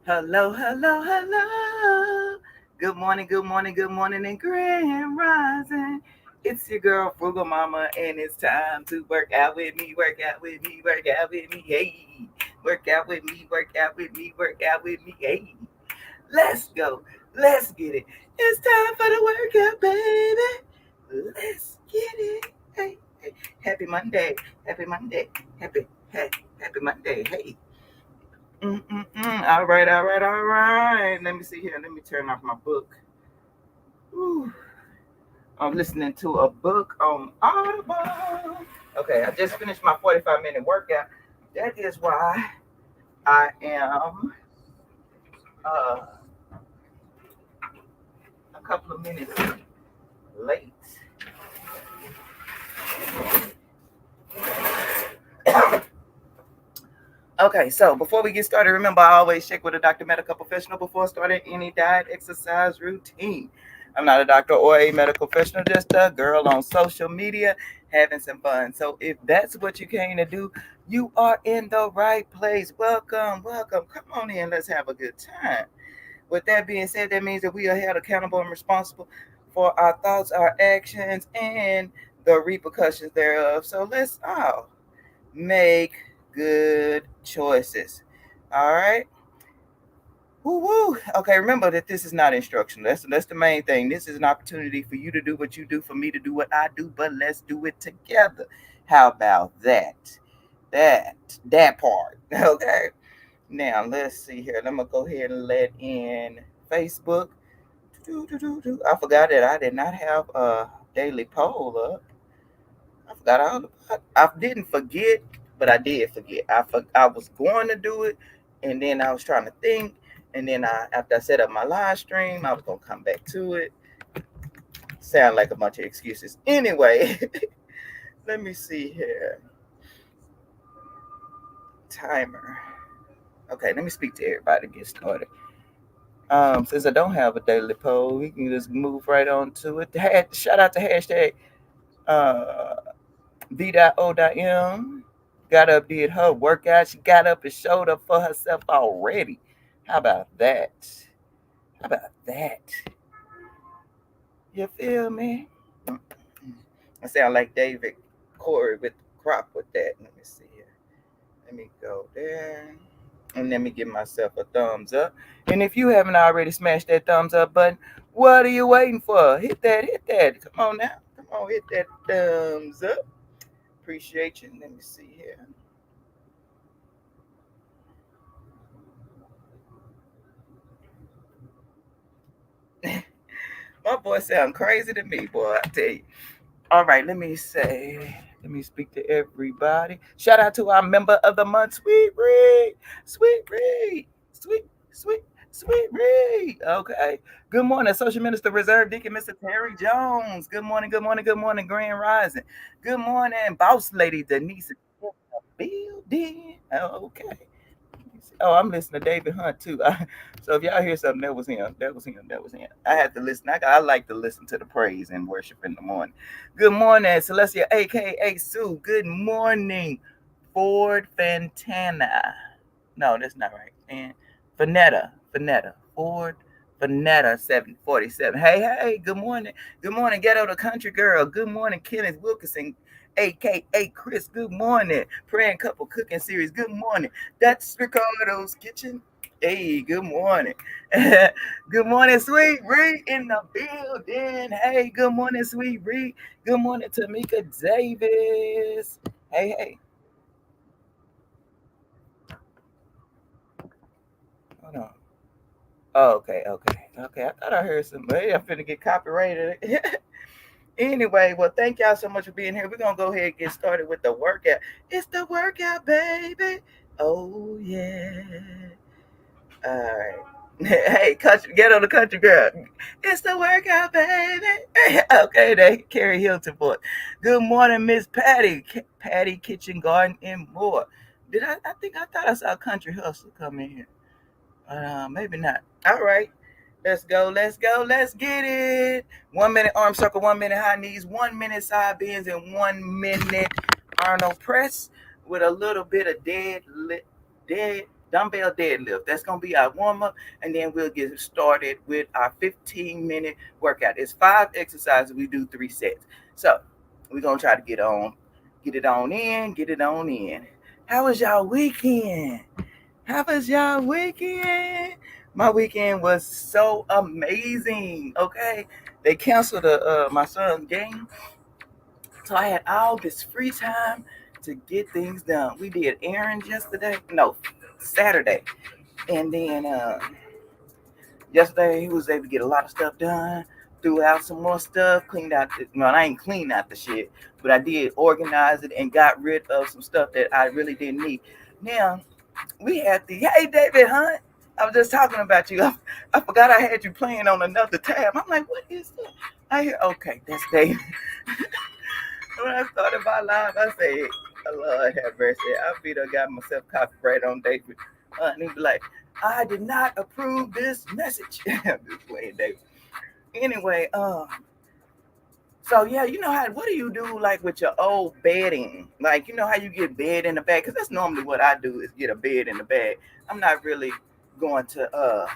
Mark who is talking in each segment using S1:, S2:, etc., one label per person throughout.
S1: Hello, hello, hello. Good morning, good morning, good morning, and grand rising. It's your girl, Frugal Mama, and it's time to work out with me, work out with me, work out with me. Hey, work out with me, work out with me, work out with me. Hey, let's go. Let's get it. It's time for the workout, baby. Let's get it. Hey, hey. Happy Monday. Happy Monday. Happy Monday. Hey. All right, all right, all right. Let me see here. Let me turn off my book. Whew. I'm listening to a book on Audible. Okay, I just finished my 45-minute workout. That is why I am uh, a couple of minutes late. Okay, so before we get started, remember I always check with a doctor, medical professional before starting any diet, exercise routine. I'm not a doctor or a medical professional, just a girl on social media having some fun. So if that's what you came to do, you are in the right place. Welcome, welcome. Come on in, let's have a good time. With that being said, that means that we are held accountable and responsible for our thoughts, our actions, and the repercussions thereof. So let's all make good choices. All right. Woo woo. Okay, remember that this is not instruction. That's the main thing. This is an opportunity for you to do what you do, for me to do what I do, but let's do it together. How about that? That that part. Okay. Now let's see here. I'm gonna go ahead and let in Facebook. I forgot that I did not have a daily poll up. I forgot all about. I didn't forget, but I did forget. I was going to do it, and then I was trying to think, and then after I set up my live stream, I was gonna come back to it. Sound like a bunch of excuses. Anyway, let me see here. Timer. Okay, let me speak to everybody to get started. Since I don't have a daily poll, we can just move right on to it. Shout out to hashtag uh, B.O.M. Got up, did her workout. She got up and showed up for herself already. How about that? How about that? You feel me? I sound like David Corey with crop with that. Let me see here. Let me go there. And let me give myself a thumbs up. And if you haven't already smashed that thumbs up button, what are you waiting for? Hit that, hit that. Come on now. Come on, hit that thumbs up. Appreciate you. Let me see here. My voice sound crazy to me, boy. I tell you. All right, let me say. Let me speak to everybody. Shout out to our member of the month, Sweet Reed. Sweet Reed. Sweet, sweet, sweet Reed. Okay. Good morning, Social Minister Reserve Deacon Mr. Terry Jones. Good morning, good morning, good morning, Grand Rising. Good morning, Boss Lady Denise. Building. Okay. Oh, I'm listening to David Hunt too. So if y'all hear something, that was him. That was him. That was him. I had to listen. I like to listen to the praise and worship in the morning. Good morning, Celestia, aka Sue. Good morning, Ford Fantana. No, that's not right. And Fanetta, Ford Fanetta 747. Hey, hey, good morning. Good morning, Ghetto the Country Girl. Good morning, Kenneth Wilkerson, aka Chris. Good morning, Praying Couple Cooking Series. Good morning. That's Ricardo's Kitchen. Hey, good morning. Good morning, Sweet Ree in the building. Hey, good morning, Sweet Ree. Good morning, Tamika Davis. Hey, hey. Hold on. Oh, okay, okay, okay. I thought I heard somebody. I'm finna get copyrighted. Anyway, well, thank y'all so much for being here. We're gonna go ahead and get started with the workout. It's the workout, baby. Oh yeah. All right. Hey, country, get on the country girl. It's the workout, baby. Okay, they Carrie Hilton for it. Good morning, Miss Patty. Patty Kitchen Garden and more. Did I think I thought I saw Country Hustle come in here. Maybe not. All right. Let's go. Let's go. Let's get it. 1 minute arm circle, 1 minute high knees, 1 minute side bends, and 1 minute Arnold press with a little bit of dead dumbbell deadlift. That's going to be our warm up, and then we'll get started with our 15-minute workout. It's 5 exercises. We do 3 sets. So we're going to try to get it on in, get it on in. How was y'all weekend? How was y'all weekend? My weekend was so amazing. Okay, they canceled my son's game, so I had all this free time to get things done. We did errands yesterday. No, Saturday. And then yesterday he was able to get a lot of stuff done. Threw out some more stuff, cleaned out. I ain't cleaned out the shit, but I did organize it and got rid of some stuff that I really didn't need. Now we had hey David Hunt. I was just talking about you. I forgot I had you playing on another tab. I'm like, what is that? I hear, okay, that's David. When I started my live, I said, oh, Lord have mercy. I beat up, got myself copyright on David. And he be like, I did not approve this message. I'm just playing David. Anyway, so yeah, you know what do you do like with your old bedding? Like, you know how you get bed in the bag? Because that's normally what I do is get a bed in the bag. I'm not really going to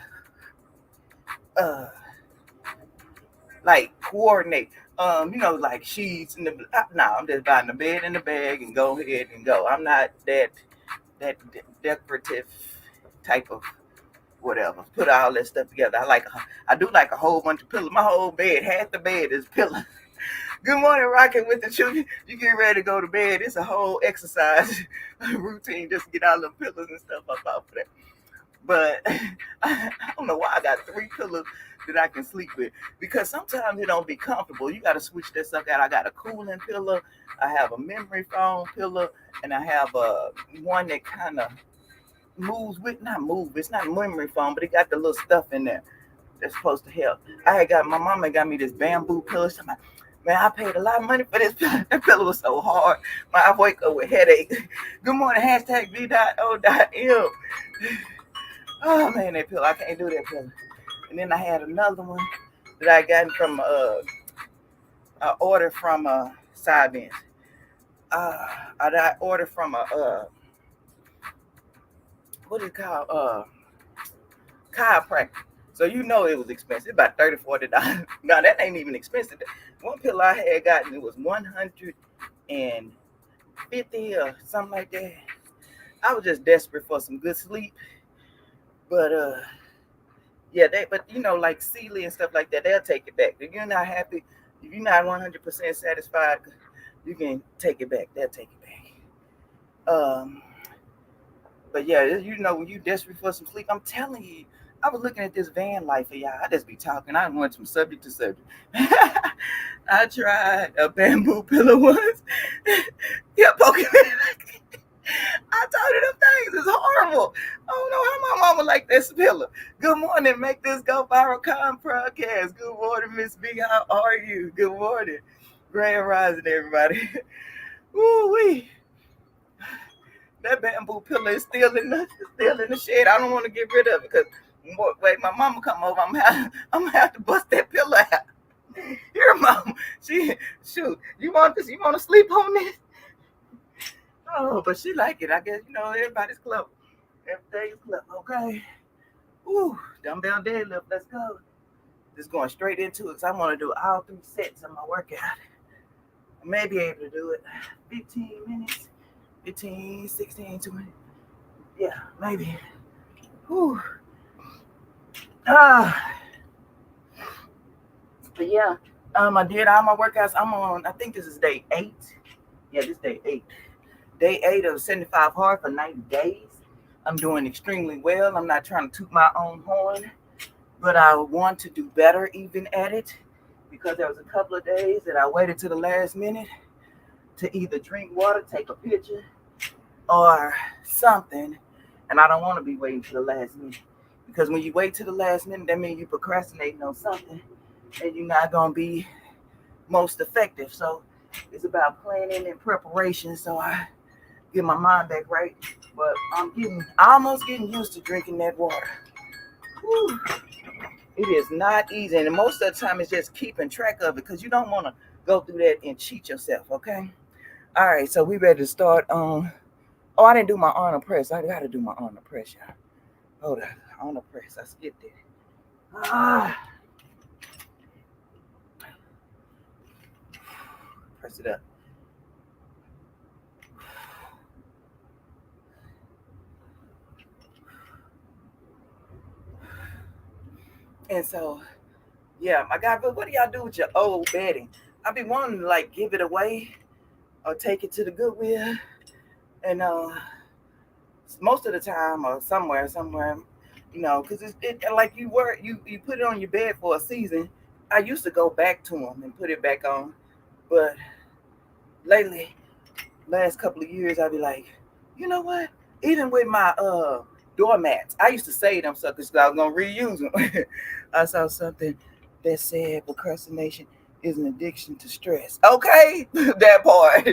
S1: like coordinate. Like sheets and I'm just buying the bed in the bag and go ahead and go. I'm not that decorative type of whatever. Put all that stuff together. I do like a whole bunch of pillows. My whole bed, half the bed is pillows. Good morning, rocking with the children. You get ready to go to bed. It's a whole exercise routine just to get all the pillows and stuff up off of that. But I don't know why I got 3 pillows that I can sleep with, because sometimes it don't be comfortable. You got to switch that stuff out. I got a cooling pillow, I have a memory foam pillow, and I have one that kind of moves with, not move, it's not memory foam, but it got the little stuff in there that's supposed to help. My mama got me this bamboo pillow. Man, I paid a lot of money for this pillow. That pillow was so hard. I wake up with headaches. Good morning, hashtag V.O.M. Oh man, that pillow, I can't do that pillow. And then I had another one that I got from I ordered from Side I ordered from what is it called? Chiropractor. So you know it was expensive, about $30, $40. No, that ain't even expensive. One pillow I had gotten, it was $150 or something like that. I was just desperate for some good sleep. But yeah, but like Sealy and stuff like that, they'll take it back. If you're not happy, if you're not 100% satisfied, you can take it back. They'll take it back. But yeah, when you desperate for some sleep, I'm telling you, I was looking at this van life for y'all. I just be talking. I went from subject to subject. I tried a bamboo pillow once. Yeah, poking me. I told you them things is horrible. I don't know how my mama like this pillow. Good morning, make this go viral podcast. Good morning, Miss B. How are you? Good morning. Grand rising, everybody. Woo-wee. That bamboo pillow is still in the shed. I don't want to get rid of it because wait, my mama come over. I'm gonna have to bust that pillow out. Here, mama. Shoot. You want this? You want to sleep on this? Oh, but she like it. I guess everybody's clever. Everything's clever. Okay. Ooh, dumbbell deadlift. Let's go. Just going straight into it because I want to do all 3 sets of my workout. I may be able to do it 15 minutes. 15, 16, 20. Yeah, maybe. Whew. But yeah, I did all my workouts. I'm on, I think this is day 8. Yeah, this is day 8. Day 8 of 75 hard for 90 days. I'm doing extremely well. I'm not trying to toot my own horn, but I want to do better even at it, because there was a couple of days that I waited to the last minute to either drink water, take a picture, or something, and I don't want to be waiting to the last minute, because when you wait to the last minute, that means you're procrastinating on something, and you're not going to be most effective. So it's about planning and preparation, so I get my mind back right. But I'm almost getting used to drinking that water. Whew. It is not easy, and most of the time it's just keeping track of it, because you don't want to go through that and cheat yourself. Okay. All right, so we ready to start on Oh, I didn't do my arm press. I gotta do my arm press, y'all. Hold on, arm press. I skipped it. Press it up. And so, yeah, my God, but what do y'all do with your old bedding? I be wanting to like give it away or take it to the Goodwill, and most of the time or somewhere, because it like you put it on your bed for a season. I used to go back to them and put it back on, but lately, last couple of years, I'd be like, you know what? Even with my doormats, I used to save them suckers because I was gonna reuse them. I saw something that said procrastination is an addiction to stress. Okay, that part.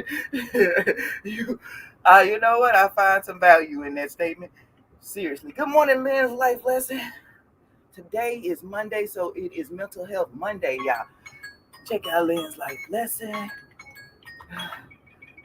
S1: you, you know what? I find some value in that statement. Seriously. Good morning, Lynn's Life Lesson. Today is Monday, so it is Mental Health Monday, y'all. Check out Lynn's Life Lesson.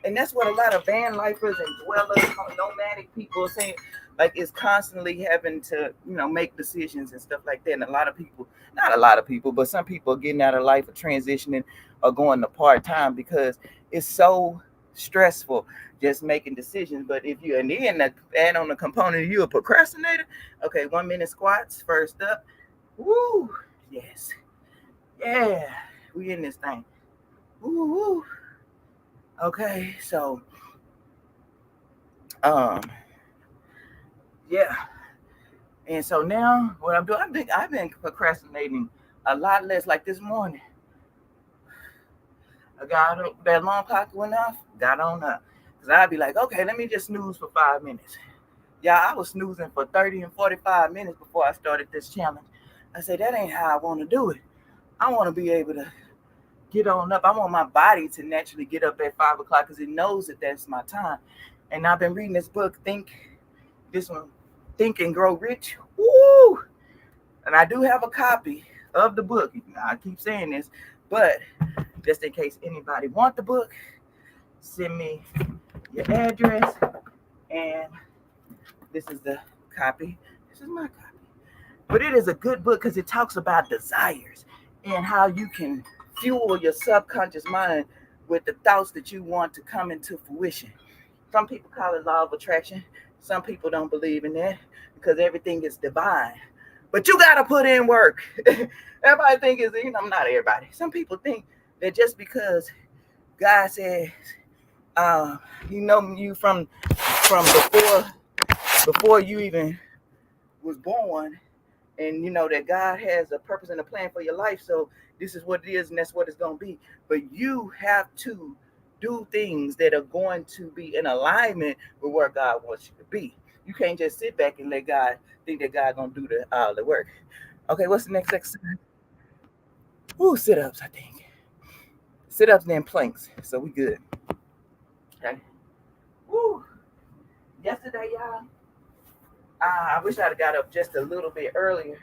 S1: And that's what a lot of van lifers and dwellers, nomadic people are saying, like it's constantly having to, make decisions and stuff like that. And a lot of people, not a lot of people, but some people are getting out of life or transitioning or going to part-time because it's so stressful just making decisions. But if you're add on the component, you're a procrastinator. Okay, 1 minute squats first up. Woo, yes. Yeah, we in this thing. Woo, woo. Okay, so yeah. And so now what I'm doing, I've been procrastinating a lot less. Like this morning, I got up, that alarm clock went off, got on up. Cause I'd be like, okay, let me just snooze for 5 minutes. Yeah, I was snoozing for 30 and 45 minutes before I started this challenge. I said, that ain't how I want to do it. I want to be able to get on up. I want my body to naturally get up at 5 o'clock because it knows that that's my time. And I've been reading this book, Think and Grow Rich. Woo! And I do have a copy of the book. I keep saying this, but just in case anybody want the book, send me your address. And this is the copy. This is my copy. But it is a good book because it talks about desires and how you can fuel your subconscious mind with the thoughts that you want to come into fruition. Some people call it law of attraction. Some people don't believe in that because everything is divine. But you got to put in work. Everybody think not everybody. Some people think that just because God says, you from before you even was born, and that God has a purpose and a plan for your life. So this is what it is, and that's what it's going to be. But you have to do things that are going to be in alignment with where God wants you to be. You can't just sit back and let God think that God gonna do all the work. Okay, what's the next exercise? Ooh, sit-ups, I think. Sit-ups and then planks. So we good. Okay. Woo. Yesterday, y'all, I wish I'd have got up just a little bit earlier.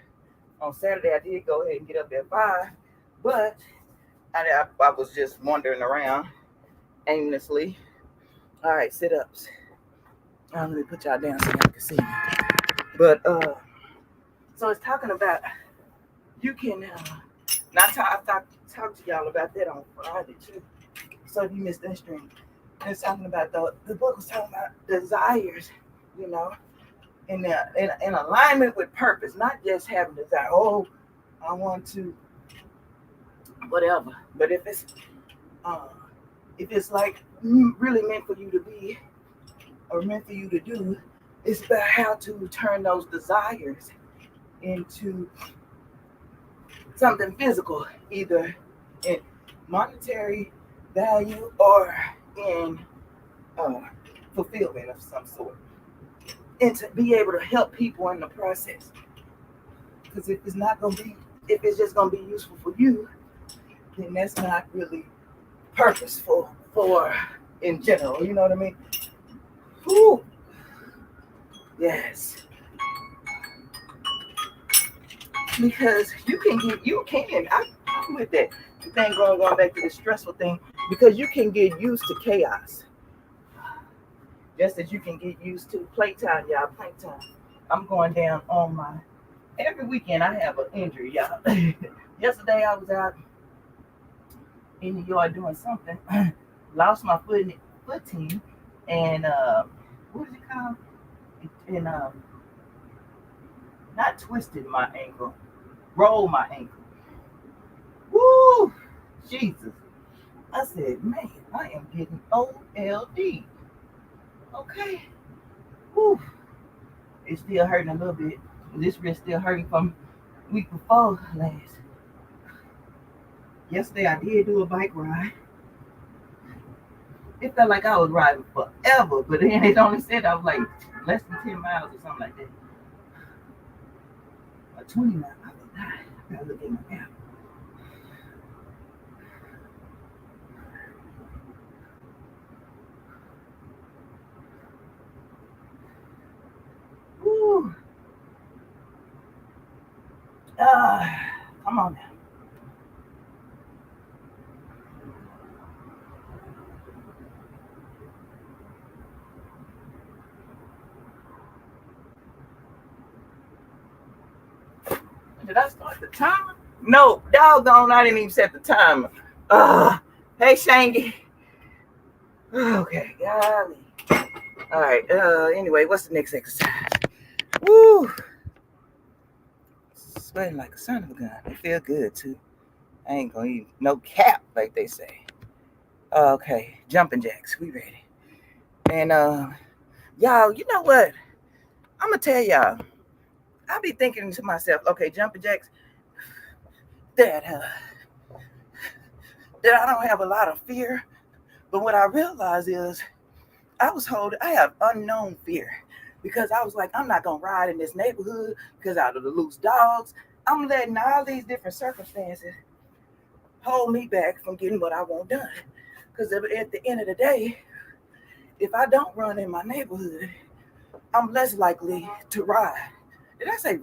S1: On Saturday, I did go ahead and get up at 5, but I was just wandering around aimlessly. All right, sit-ups. Let me put y'all down so y'all can see me. But so it's talking about you can I talked to y'all about that on Friday too. So if you missed that stream, and it's talking about the book was talking about desires, in alignment with purpose, not just having desire. Oh, I want to whatever. But if it's like really meant for you to be or meant for you to do, it's about how to turn those desires into something physical, either in monetary value or in fulfillment of some sort, and to be able to help people in the process. Because if it's just gonna be useful for you, then that's not really purposeful for in general. You know what I mean? Whew. Yes. Because I'm with that thing going back to the stressful thing, because you can get used to chaos. just as you can get used to playtime, y'all. Playtime. I'm going down on my every weekend. I have an injury, y'all. Yesterday I was out in the yard doing something, lost my footing, and what is it called? And not twisted my ankle, rolled my ankle. Woo, Jesus! I said, man, I am getting OLD. Okay. Woo. It's still hurting a little bit. This wrist still hurting from week before last. Yesterday I did do a bike ride. It felt like I was riding forever, but then it only said I was like less than 10 miles or something like that. 20 miles. I gotta look at my app. Woo. Come on now. Did I start the timer? No, doggone, I didn't even set the timer. Hey, Shangy. Okay, golly. All right, anyway, what's the next exercise? Woo! Sweating like a son of a gun. It feel good, too. I ain't gonna eat no cap, like they say. Okay, jumping jacks, we ready. And, y'all, you know what? I'm gonna tell y'all. I be thinking to myself, okay, jumping jacks, that I don't have a lot of fear. But what I realized is I have unknown fear because I was like, I'm not going to ride in this neighborhood because out of the loose dogs, I'm letting all these different circumstances hold me back from getting what I want done. Because at the end of the day, if I don't run in my neighborhood, I'm less likely to ride. Did I say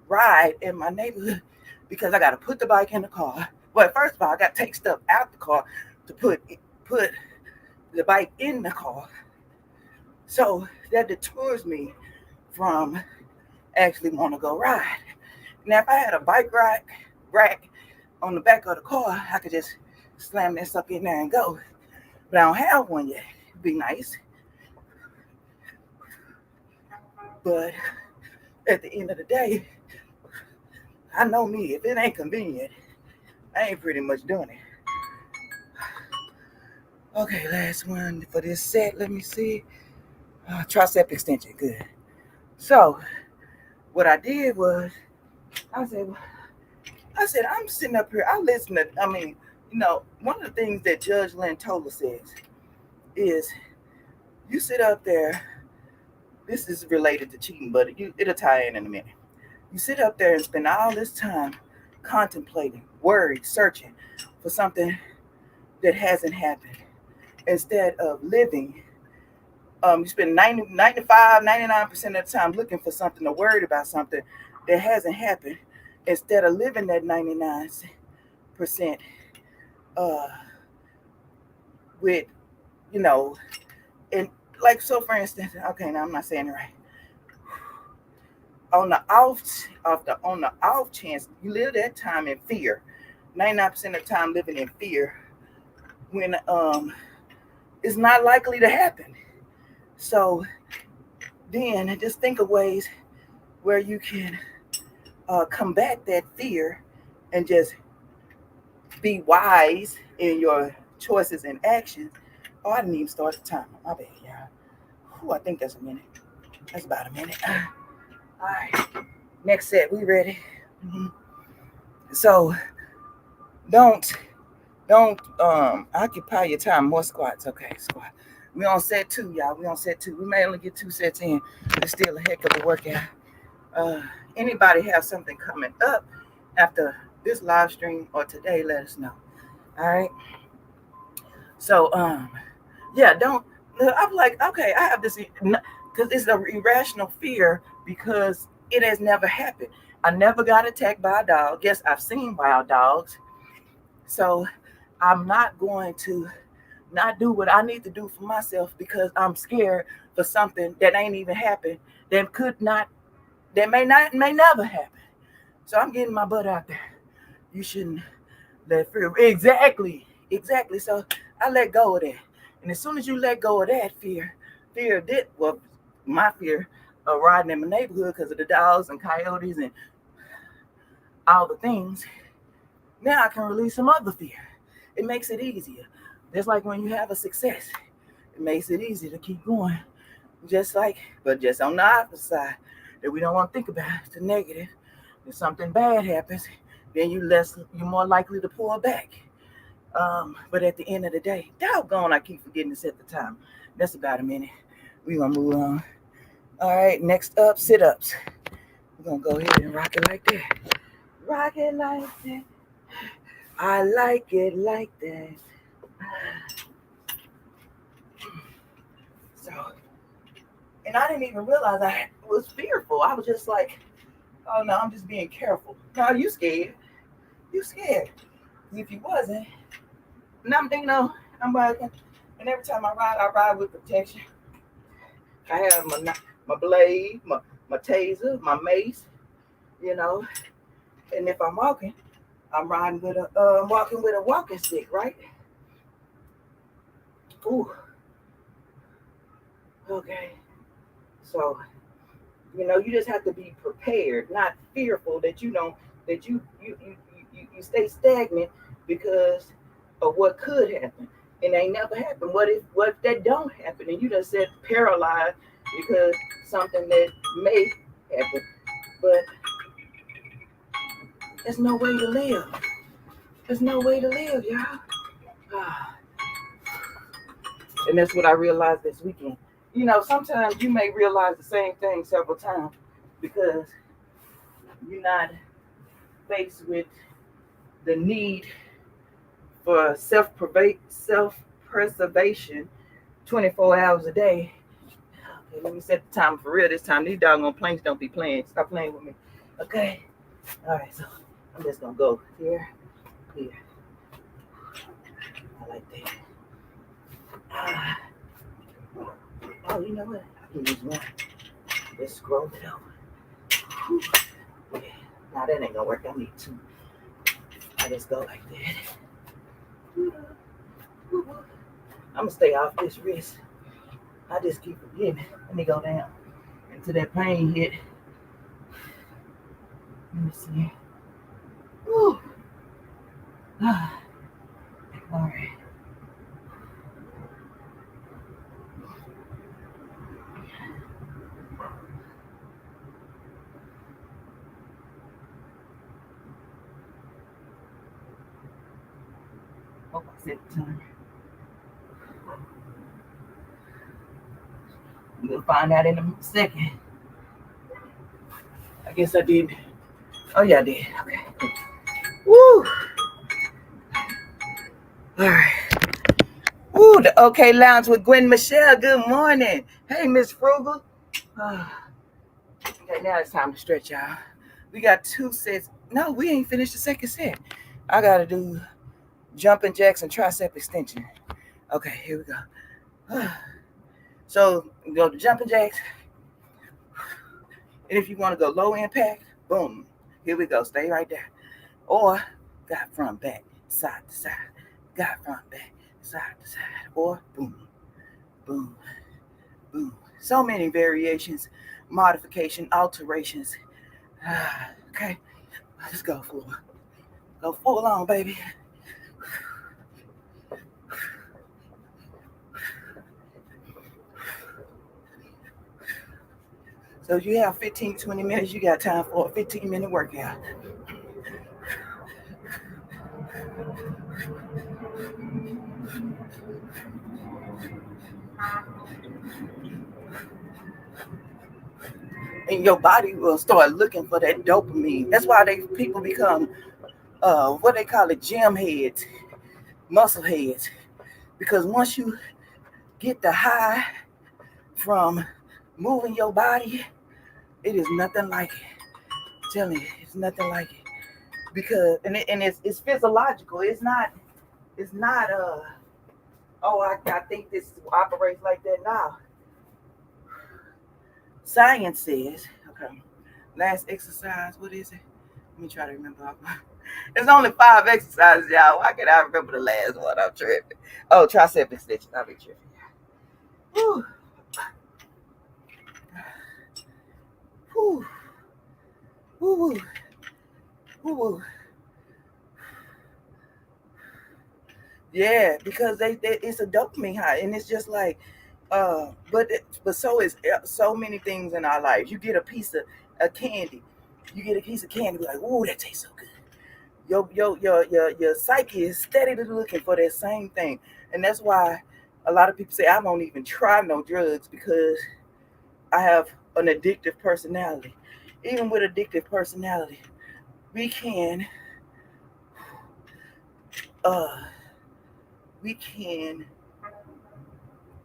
S1: ride in my neighborhood? Because I got to put the bike in the car. Well, first of all, I got to take stuff out the car to put the bike in the car. So that deters me from actually want to go ride. Now, if I had a bike rack on the back of the car, I could just slam that sucker in there and go. But I don't have one yet. It'd be nice. But at the end of the day, I know me. If it ain't convenient, I ain't pretty much doing it. Okay, last one for this set. Let me see. Triceps extension. Good. So, what I did was, I said, I'm sitting up here. I listen to, one of the things that Judge Lantola says is you sit up there. This is related to cheating, but it'll tie in a minute. You sit up there and spend all this time contemplating, worried, searching for something that hasn't happened. Instead of living, you spend 95, 99% of the time looking for something or worried about something that hasn't happened. Instead of living that 99% with, and like, so for instance, okay, now I'm not saying it right. On the off chance you live that time in fear, 99% of the time living in fear when it's not likely to happen. So then just think of ways where you can combat that fear and just be wise in your choices and actions. Oh, I didn't even start the timer. My bad, y'all. I think that's a minute. That's about a minute. All right, next set, we ready? Mm-hmm. So don't occupy your time. More squats. Okay, squat. We on set 2, y'all. We on set 2. We may only get 2 sets in, but it's still a heck of a workout. Anybody have something coming up after this live stream or today, let us know. All right. So I'm like, okay, I have this because it's an irrational fear because it has never happened. I never got attacked by a dog. Yes, I've seen wild dogs. So I'm not going to not do what I need to do for myself because I'm scared for something that ain't even happened, that may never happen. So I'm getting my butt out there. You shouldn't let fear. Exactly. So I let go of that. And as soon as you let go of that fear did, well, my fear of riding in my neighborhood because of the dogs and coyotes and all the things, now I can release some other fear. It makes it easier. Just like when you have a success, it makes it easy to keep going. But just on the opposite side, that we don't want to think about the negative. If something bad happens, then you're more likely to pull back. But at the end of the day, doggone, I keep forgetting to set the time. That's about a minute. We're gonna move on. All right, next up, sit-ups. We're gonna go ahead and rock it like that. Rock it like that. I like it like that. So, and I didn't even realize I was fearful. I was just like, oh no, I'm just being careful. No, you scared. You scared. If you wasn't, and I'm riding, and every time I ride with protection. I have my blade, my taser, my mace, and if I'm walking, I'm walking with a walking stick, right? Ooh, okay. So, you just have to be prepared, not fearful that you stay stagnant because of what could happen. It ain't never happened. What if that don't happen and you just said paralyzed because something that may happen? But there's no way to live. There's no way to live, y'all. And that's what I realized this weekend. Sometimes you may realize the same thing several times because you're not faced with the need for self-preservation 24 hours a day. Okay, let me set the time for real this time. These doggone planes don't be playing. Stop playing with me. Okay. All right, so I'm just going to go here. I like that. Oh, you know what? I can use one. Just scroll it over. Yeah. Now that ain't gonna work. I need two. I just go like that. I'm gonna stay off this wrist. I just keep forgetting. Let me go down until that pain hit. Let me see. Woo. All right. Hope I set the timer. We'll find out in a second. I guess I did. Oh yeah, I did. Okay. Woo. All right. Woo, the OK Lounge with Gwen Michelle. Good morning. Hey, Miss Frugal. Okay, now it's time to stretch, y'all. We got 2 sets. No, we ain't finished the second set. I got to do jumping jacks and tricep extension. Okay, here we go. So, go to jumping jacks. And if you want to go low impact, boom. Here we go. Stay right there. Or got front, back, side to side. Got front, back, side to side. Or boom, boom, boom. So many variations, modification, alterations. Okay, let's go full on, baby. So if you have 15, 20 minutes, you got time for a 15-minute workout. And your body will start looking for that dopamine. That's why people become what they call it, gym heads, muscle heads. Because once you get the high from moving your body, it is nothing like it. I'm telling you, it's nothing like it. Because it's physiological. It's not Oh, I think this operates like that now. Science says, okay, last exercise, what is it? Let me try to remember. There's only 5 exercises, y'all. Why can't I remember the last one? I'm tripping. Oh, tricep extensions. I'll be tripping. Whew. Whew. Whew. Whew. Yeah, because they it's a dopamine high, and it's just like, but so is so many things in our life. You get a piece of a candy, you get a piece of candy, like, ooh, that tastes so good. Your psyche is steadily looking for that same thing, and that's why a lot of people say I won't even try no drugs because I have an addictive personality. Even with addictive personality, we can uh we can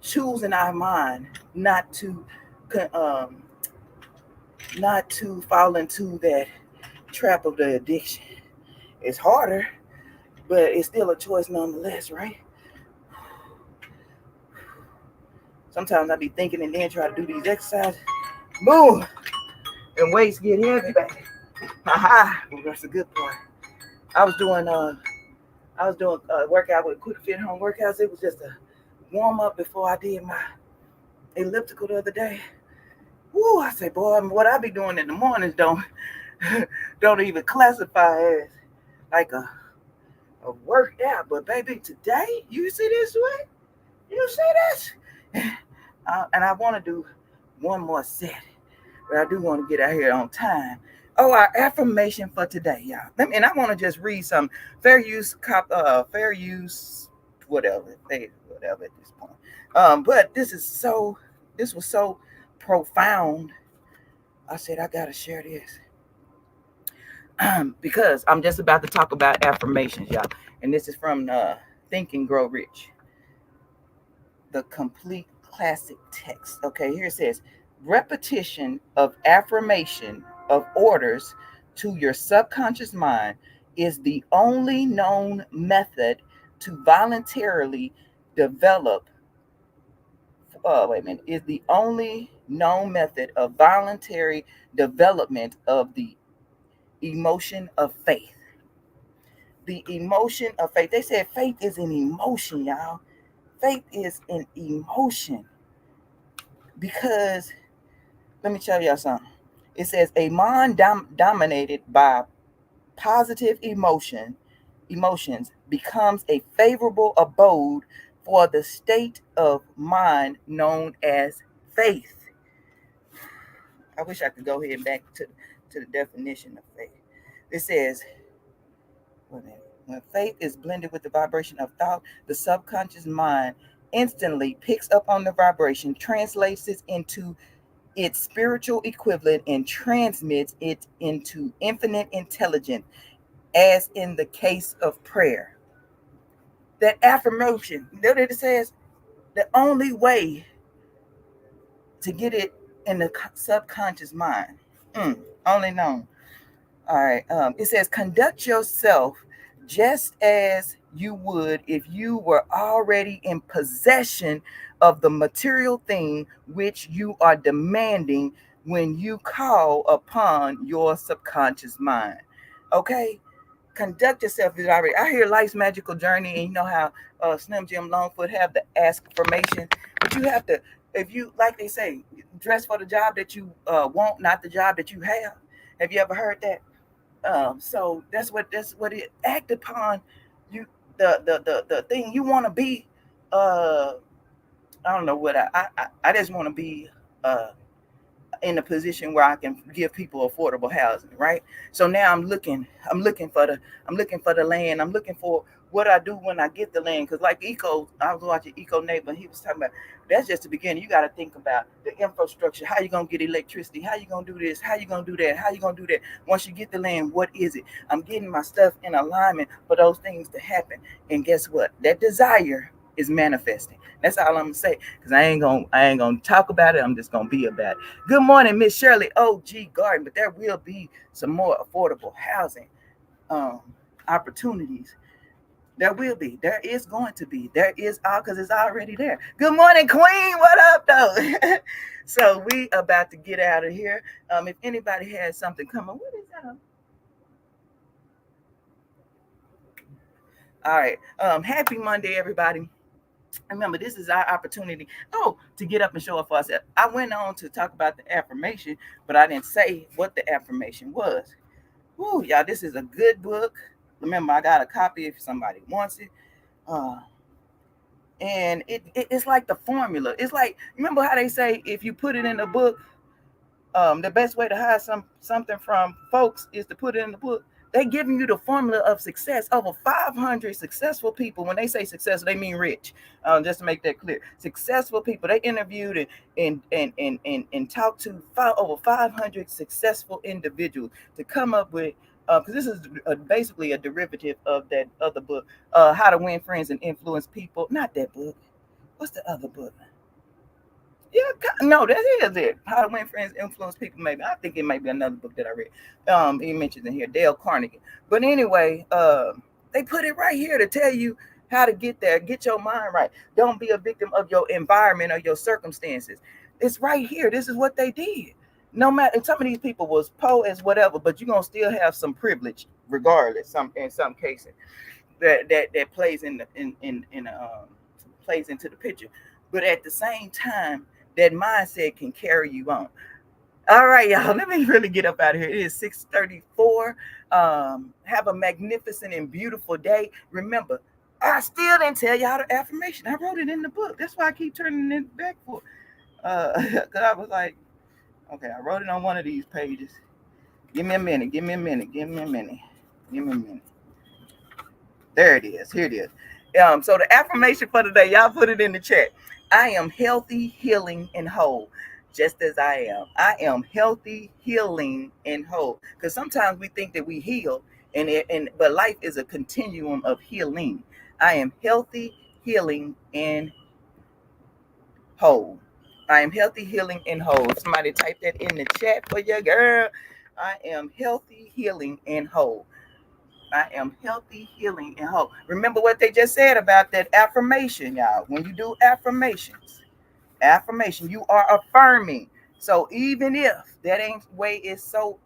S1: choose in our mind not to um not to fall into that trap of the addiction. It's harder, but it's still a choice nonetheless, right? Sometimes I be thinking and then try to do these exercises. Boom! And weights get heavy back. Haha! That's a good part. I was doing workout with quick fit home workouts. It was just a warm up before I did my elliptical the other day. Woo! I say, boy, what I be doing in the mornings don't even classify as like a workout. But baby, today you see this way? You see this? And I want to do one more set, but I do want to get out here on time. Oh, our affirmation for today, y'all. And I want to just read some fair use, whatever, whatever at this point. But this was so profound. I said I gotta share this because I'm just about to talk about affirmations, y'all. And this is from Think and Grow Rich, the complete classic text. Okay, here it says repetition of affirmation of orders to your subconscious mind is the only known method to voluntarily develop. Wait a minute, is the only known method of voluntary development of the emotion of faith. The emotion of faith. They said faith is an emotion, y'all. Faith is an emotion because let me tell y'all something. It says a mind dominated by positive emotions becomes a favorable abode for the state of mind known as faith. I wish I could go ahead and back to the definition of faith. It says, when faith is blended with the vibration of thought, the subconscious mind instantly picks up on the vibration, translates it into its spiritual equivalent, and transmits it into infinite intelligence, as in the case of prayer. That affirmation, you know what it says? The only way to get it in the subconscious mind, only known. All right. It says, conduct yourself just as you would if you were already in possession of the material thing which you are demanding when you call upon your subconscious mind. Okay? Conduct yourself as already. I hear life's magical journey, and you know how Slim Jim Longfoot have the ask formation, but you have to, if you like they say, dress for the job that you want, not the job that you have. Have you ever heard that? So that's what it act upon you the thing you want to be. Uh, I don't know what I just want to be. In a position where I can give people affordable housing, right? So now I'm looking for the land. I'm looking for what I do when I get the land. Because like I was watching Eco Neighbor, and he was talking about that's just the beginning. You got to think about the infrastructure. How you gonna get electricity? How you gonna do this? How you gonna do that? How you gonna do that? Once you get the land, what is it? I'm getting my stuff in alignment for those things to happen. And guess what? That desire is manifesting. That's all I'm gonna say. Because I ain't gonna talk about it. I'm just gonna be about it. Good morning, Miss Shirley O.G. Garden, but there will be some more affordable housing um, opportunities There will be. There is going to be. There is all because it's already there. Good morning, Queen. What up, though? So we about to get out of here. If anybody has something coming, what is that? All right. Happy Monday, everybody. Remember, this is our opportunity. Oh, to get up and show up for ourselves. I went on to talk about the affirmation, but I didn't say what the affirmation was. Woo, y'all, this is a good book. Remember, I got a copy if somebody wants it. Uh, and it's like the formula. It's like, remember how they say if you put it in a book, the best way to hide something from folks is to put it in the book. They giving you the formula of success. Over 500 successful people. When they say successful, they mean rich. Just to make that clear, successful people. They interviewed and talked to over 500 successful individuals to come up with. Because this is basically a derivative of that other book, How to Win Friends and Influence People. Not that book. What's the other book? Yeah, no, that is it. How to Win Friends, Influence People. Maybe I think it might be another book that I read. He mentions in here Dale Carnegie. But anyway, they put it right here to tell you how to get there. Get your mind right. Don't be a victim of your environment or your circumstances. It's right here. This is what they did. No matter, and some of these people was poor as whatever, but you're gonna still have some privilege, regardless. In some cases, that plays plays into the picture. But at the same time, that mindset can carry you on. All right, y'all. Let me really get up out of here. It is 6:34. Have a magnificent and beautiful day. Remember, I still didn't tell y'all the affirmation. I wrote it in the book. That's why I keep turning it back for. Because I was like, okay, I wrote it on one of these pages. Give me a minute. Give me a minute. Give me a minute. Give me a minute. There it is. Here it is. So the affirmation for today, y'all put it in the chat. I am healthy, healing, and whole, just as I am. I am healthy, healing, and whole. Because sometimes we think that we heal, but life is a continuum of healing. I am healthy, healing, and whole. I am healthy, healing, and whole. Somebody type that in the chat for your girl. I am healthy, healing, and whole. I am healthy, healing, and whole. Remember what they just said about that affirmation, y'all. When you do affirmation, you are affirming. So even if that ain't way is so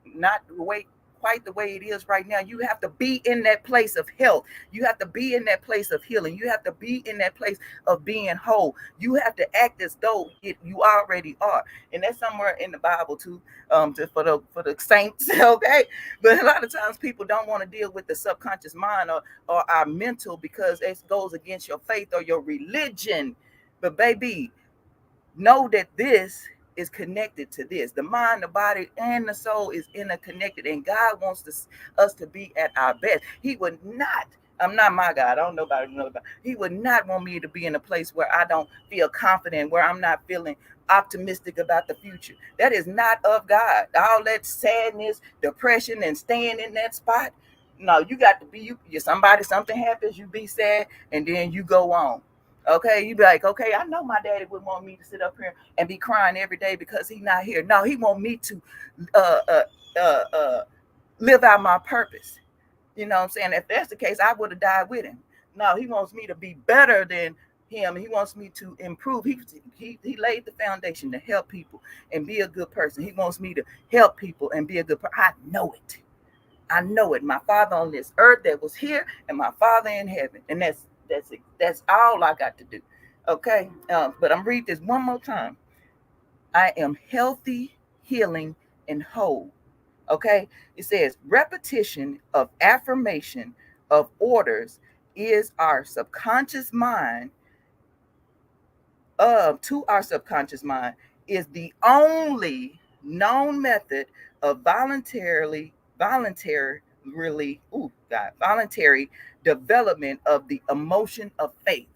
S1: not the way quite the way it is right now, you have to be in that place of health. You have to be in that place of healing. You have to be in that place of being whole. You have to act as though you already are. And that's somewhere in the Bible too, for the saints, okay? But a lot of times people don't want to deal with the subconscious mind or our mental because it goes against your faith or your religion. But baby, know that this is connected to this. The mind, the body, and the soul is interconnected, and God wants us to be at our best. He would not. I'm not my God. I don't know about it. He would not want me to be in a place where I don't feel confident, where I'm not feeling optimistic about the future. That is not of God. All that sadness, depression, and staying in that spot. No, you got to be you. Something happens, you be sad, and then you go on. Okay, you be like, okay, I know my daddy would want me to sit up here and be crying every day because he's not here. No, he want me to uh, uh, uh, live out my purpose. You know what I'm saying? If that's the case, I would have died with him. No, he wants me to be better than him. He wants me to improve. He laid the foundation to help people and be a good person. He wants me to help people and be a good person. I know it. I know it. My Father on this earth that was here, and my Father in heaven, and that's it. That's all I got to do. Okay, but I'm read this one more time. I am healthy, healing, and whole. Okay, it says repetition of affirmation of orders is our subconscious mind to our subconscious mind is the only known method of voluntary development of the emotion of faith.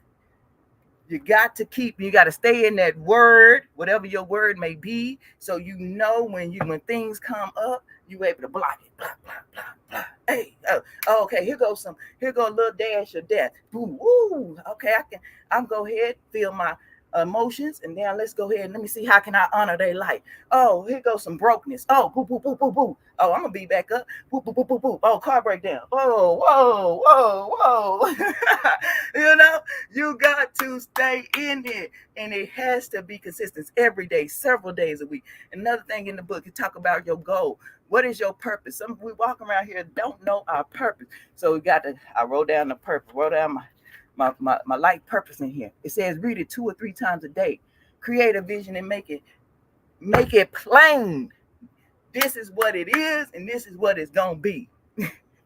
S1: You got to stay in that word, whatever your word may be, so you know when things come up, you able to block it. Blah, blah, blah, blah. Hey, okay, here go a little dash of death. Boom, woo. Okay, I'm go ahead, feel my emotions, and then let's go ahead and let me see how can I honor their life. Oh, here goes some brokenness. Oh, boo, boo, boo, boo, boo. Oh, I'm gonna be back up. Boo, boo, boo, boo, boo. Oh, car breakdown. Whoa, whoa, whoa, whoa. You know, you got to stay in it, and it has to be consistent every day, several days a week. Another thing in the book, you talk about your goal. What is your purpose? Some we walk around here don't know our purpose, so we got to. I wrote down the purpose. Wrote down my life purpose in here. It says read it 2 or 3 times a day. Create a vision and make it plain. This is what it is, and this is what it's gonna be.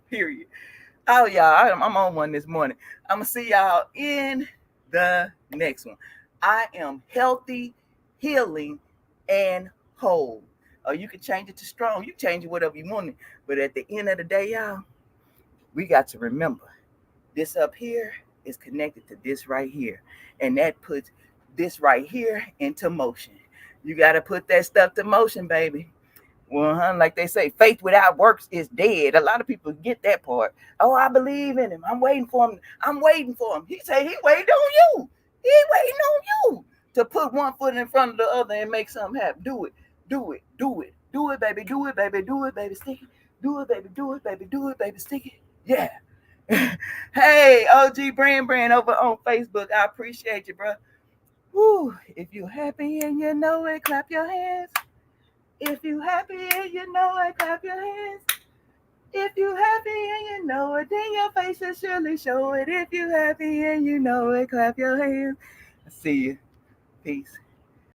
S1: Period. Oh y'all, I'm on one this morning. I'm gonna see y'all in the next one. I am healthy, healing, and whole. Or you can change it to strong. You change it whatever you want it. But at the end of the day, y'all, we got to remember this up here is connected to this right here. And that puts this right here into motion. You got to put that stuff to motion, baby. Well, like they say, faith without works is dead. A lot of people get that part. Oh, I believe in him. I'm waiting for him. I'm waiting for him. He say he waiting on you. He waiting on you to put one foot in front of the other and make something happen. Do it. Do it. Do it. Do it, baby. Do it, baby. Do it, baby. Stick it. Do it, baby. Do it, baby. Do it, baby. Stick it. Yeah. Hey, OG Brand over on Facebook. I appreciate you, bro. Woo. If you happy and you know it, clap your hands. If you happy and you know it, clap your hands. If you happy and you know it, then your face will surely show it. If you happy and you know it, clap your hands. I see you. Peace.